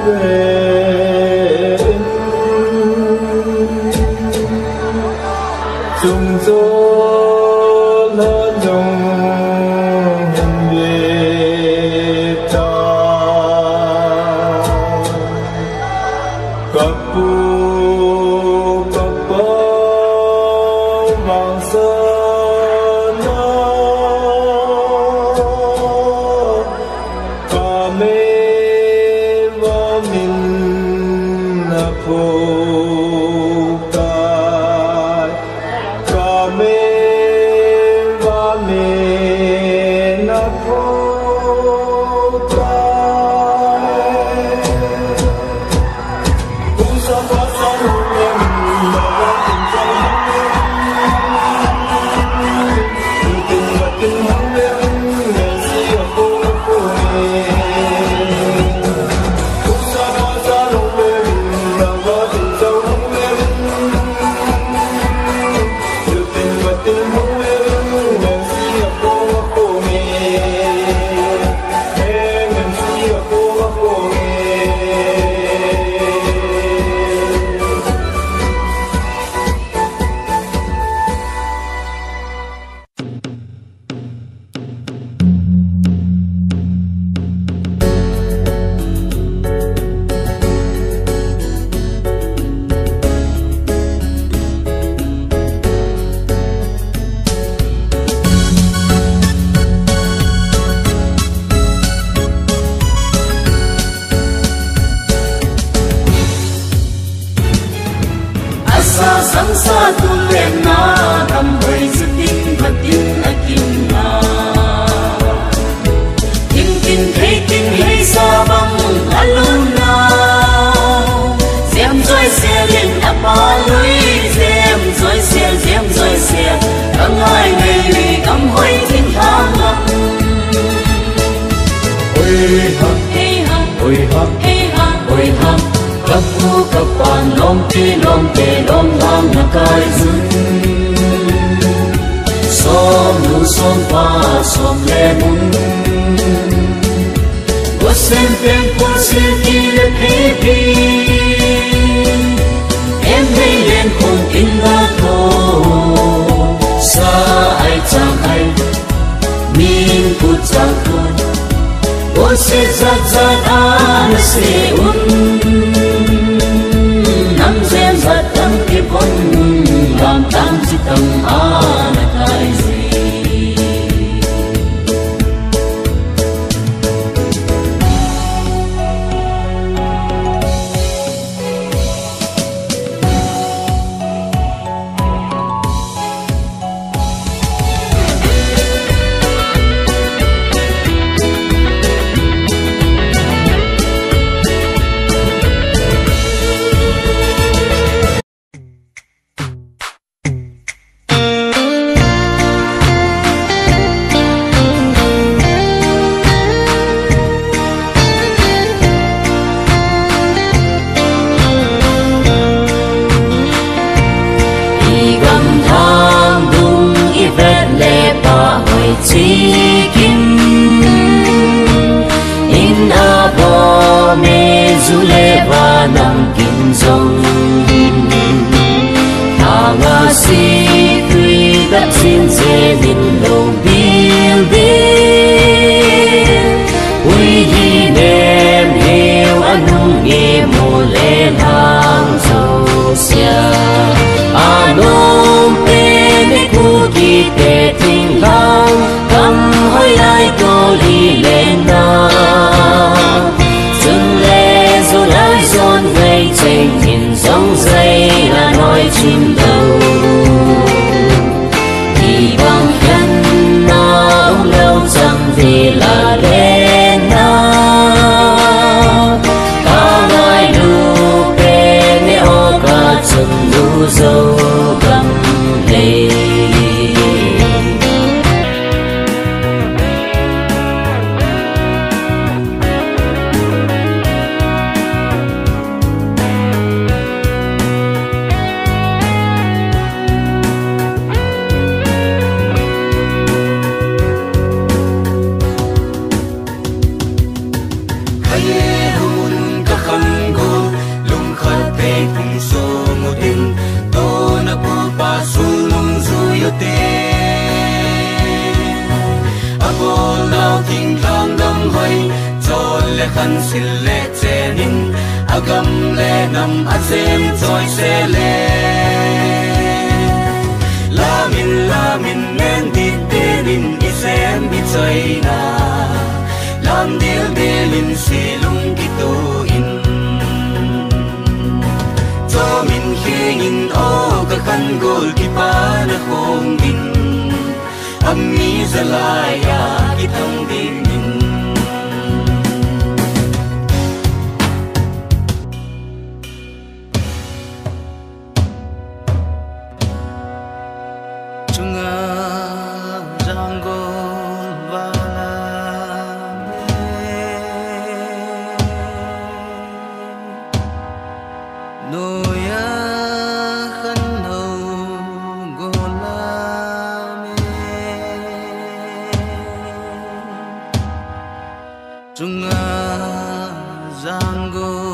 về chúng gió lớn dòng hình về ta cặp bu cặp bó vàng sơn ca mê và mình là phù cài ca mê và mình là phù cài cũng sao có sao hôn em mà có tình tình và tình hăng em ngày xưa cô cũng sao có sao hôn em mà có tình sâu hôn em được tình và tình hôn em ngày xưa cô em ngày xưa cô asa samsa tulen na tambay sa tin batin akin na tin hay sa bang alun na zem joy se lên apa lui zem joy se ang ai ngày cầm hoi thiên thang ngập ôi ha cặp phu cặp bàn lom tê lom ham na kai dun som nu som pa som le mun có xem tên của sự kỳ lệ happy em thấy lên không tin là thôi xa ai chẳng ai min phút chẳng thôi có sẽ rất an sẽ năm gen rất tâm kiếp con làm tam chỉ tâm an cái gì chỉ kim in a bo me zule và nam kim dong thang si tuy đất xin dễ linh lâu bil bil uy hi nem heo anung nghe mồ lê lang dâu xia anom pe ne ku ki te ting lang cầm hơi ai cô đi lên na dừng lệ rồi lại dọn về trên nhìn giống dây là nói chim đầu thì bằng chân na ông lâu chẳng vì là lên na ta ngài đủ bê nè ô cả chân đủ dâu cầm lệ pe kung so ngutin to na pu pa sulung zuyote abol lao king lang dam hoi chol le khan sil le chenin agam le nam azem choi se le lamin nen di tenin isem bi choi na lam dil delin silung kito in cho min hingin o ka kan gol ki pa na khong din ammi zalaya kitang din Junga Zango